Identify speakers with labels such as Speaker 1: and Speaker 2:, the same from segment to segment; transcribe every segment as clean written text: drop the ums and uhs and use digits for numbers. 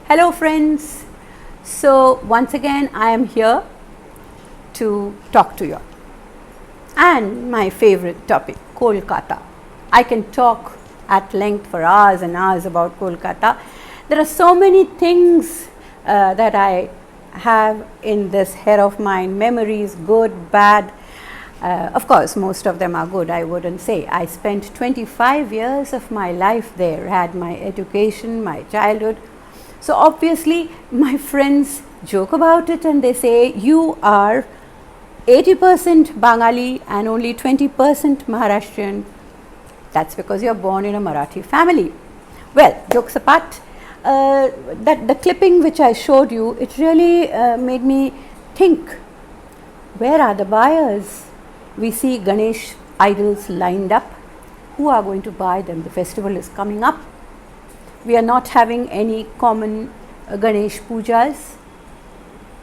Speaker 1: Hello friends. So once again I am here to talk to you and my favorite topic, Kolkata. I can talk at length for hours and hours about Kolkata. There are so many things that I have in this hair of mine, memories, good, bad. Of course, most of them are good, I wouldn't say. I spent 25 years of my life there, had my education, my childhood. So obviously, my friends joke about it and they say, you are 80% Bengali and only 20% Maharashtrian. That's because you're born in a Marathi family. Well, jokes apart, the clipping which I showed you, it really made me think, where are the buyers? We see Ganesh idols lined up. Who are going to buy them? The festival is coming up. We are not having any common Ganesh pujas.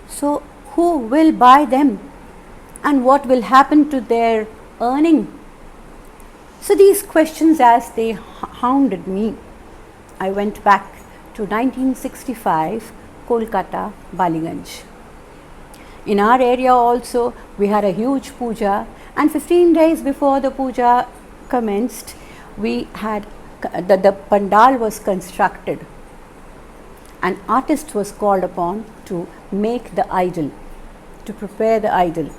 Speaker 1: So who will buy them? And what will happen to their earning? So these questions, as they hounded me, I went back to 1965, Kolkata, Baliganj. In our area also, we had a huge puja, and 15 days before the puja commenced, we had the pandal was constructed. An artist was called upon to make the idol, to prepare the idol,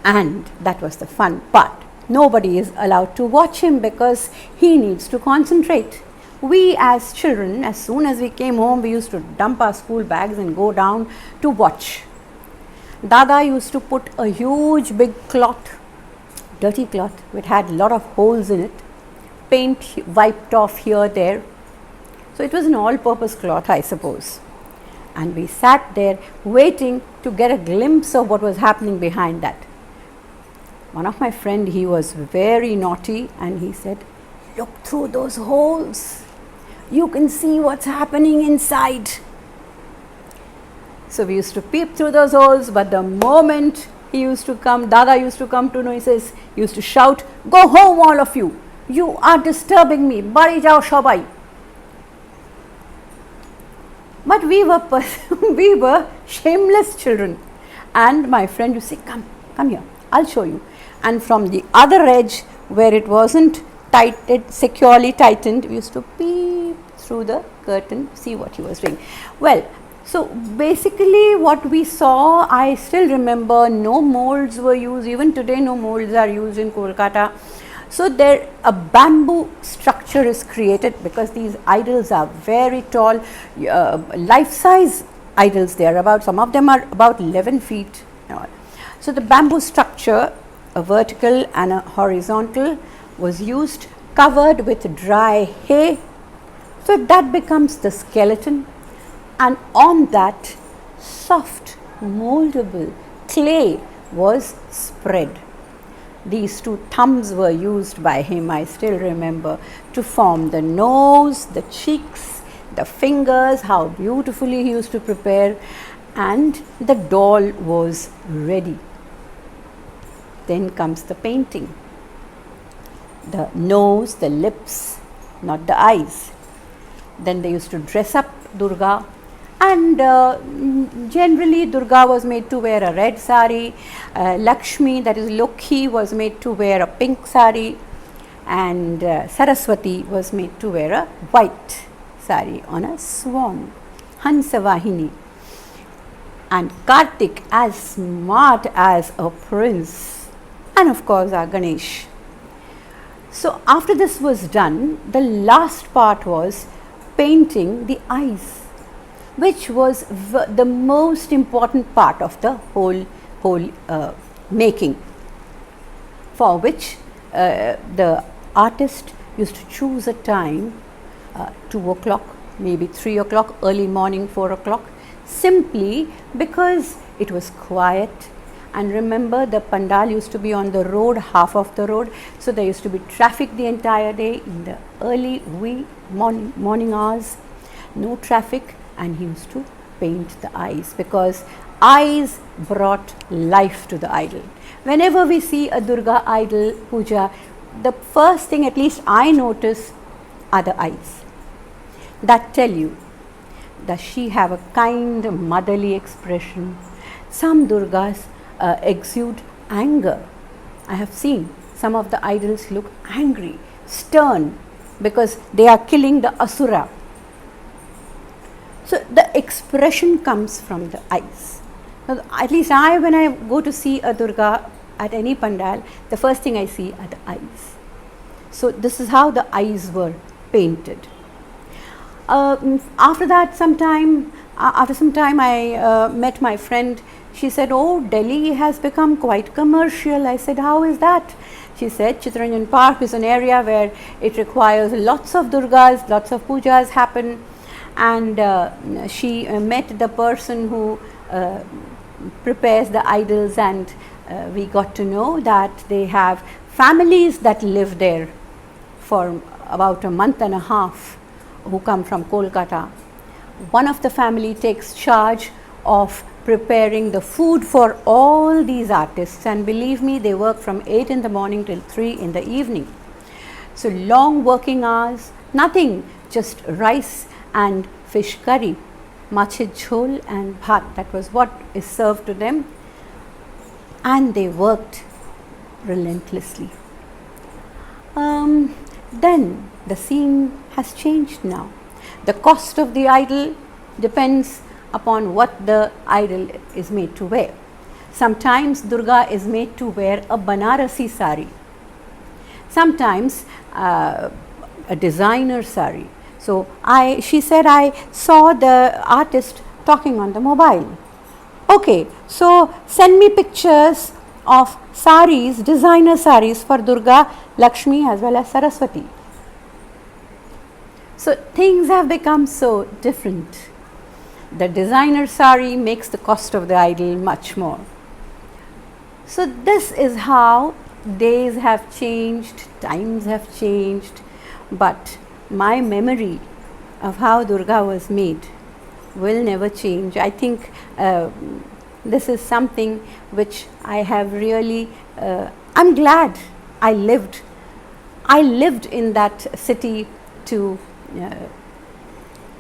Speaker 1: and that was the fun part. Nobody is allowed to watch him because he needs to concentrate. We as children, as soon as we came home, we used to dump our school bags and go down to watch. Dada used to put a huge big cloth, dirty cloth, which had a lot of holes in it, paint wiped off here, there. So it was an all-purpose cloth, I suppose. And we sat there waiting to get a glimpse of what was happening behind that. One of my friend, he was very naughty and he said, look through those holes. You can see what's happening inside. So we used to peep through those holes, but the moment he used to come, Dada used to come to know, he used to shout, go home all of you. You are disturbing me. Bari jao shobai. But we were shameless children. And my friend used to say, come here, I'll show you. And from the other edge, where it wasn't securely tightened, we used to peep through the curtain, see what he was doing. Well, so basically what we saw, I still remember, no molds were used. Even today, no molds are used in Kolkata. So there a bamboo structure is created because these idols are very tall, life-size idols. They are about, some of them are about 11 feet. So the bamboo structure, a vertical and a horizontal, was used, covered with dry hay. So that becomes the skeleton, and on that soft moldable clay was spread. These two thumbs were used by him, I still remember, to form the nose, the cheeks, the fingers, how beautifully he used to prepare, and the doll was ready. Then comes the painting. The nose, the lips, not the eyes. Then they used to dress up Durga, and generally Durga was made to wear a red sari, Lakshmi, that is Lokhi, was made to wear a pink sari, and Saraswati was made to wear a white sari on a swan, Hansavahini. And Kartik, as smart as a prince, and of course our Ganesh. So after this was done, the last part was painting the eyes, which was the most important part of the whole making, for which the artist used to choose a time, 2 o'clock, maybe 3 o'clock, early morning, 4 o'clock, simply because it was quiet. And remember, the pandal used to be on the road, half of the road, so there used to be traffic the entire day in the early wee morning hours, no traffic, and he used to paint the eyes because eyes brought life to the idol. Whenever we see a Durga idol puja, the first thing, at least I notice, are the eyes that tell you does she have a kind motherly expression. Some Durgas exude anger. I have seen some of the idols look angry, stern, because they are killing the asura. So the expression comes from the eyes. So at least when I go to see a Durga at any pandal, the first thing I see are the eyes. So this is how the eyes were painted. After some time, I met my friend. She said, "Oh, Delhi has become quite commercial." I said, "How is that?" She said, "Chittaranjan Park is an area where it requires lots of Durgas, lots of pujas happen." And she met the person who prepares the idols, and we got to know that they have families that live there for about a month and a half, who come from Kolkata. One of the family takes charge of preparing the food for all these artists, and believe me, they work from 8 in the morning till 3 in the evening. So long working hours, nothing, just rice and fish curry, mache jhol and bhat. That was what is served to them, and they worked relentlessly. Then the scene has changed now. The cost of the idol depends upon what the idol is made to wear. Sometimes Durga is made to wear a Banarasi sari, sometimes a designer sari. So she said, "I saw the artist talking on the mobile." Okay, so send me pictures of saris, designer saris for Durga, Lakshmi as well as Saraswati. So things have become so different. The designer sari makes the cost of the idol much more. So this is how days have changed, times have changed, but my memory of how Durga was made will never change. I think this is something which I have really, I'm glad I lived in that city to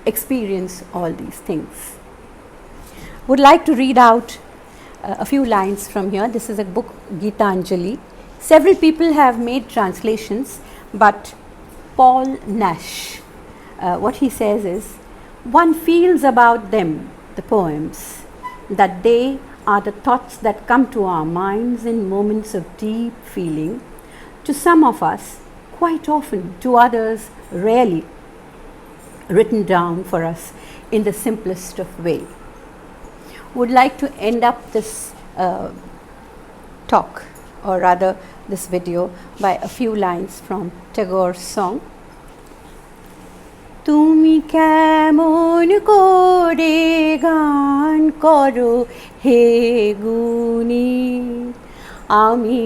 Speaker 1: experience all these things. Would like to read out a few lines from here. This is a book, Gitanjali. Several people have made translations, but Paul Nash, what he says is, "One feels about them, the poems, that they are the thoughts that come to our minds in moments of deep feeling, to some of us quite often, to others rarely, written down for us in the simplest of way." Would like to end up this talk, or rather this video, by a few lines from Tagore's song. "তুমি কেমন করে গান করো হে গুণী, আমি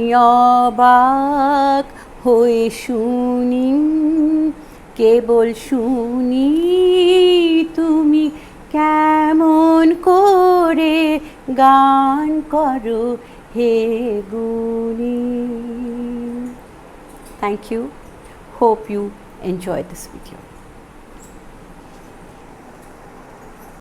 Speaker 1: অবাক হয়ে শুনি, কেবল শুনি, তুমি কেমন করে গান করো হে গুণী." Thank you. Hope you enjoyed this video.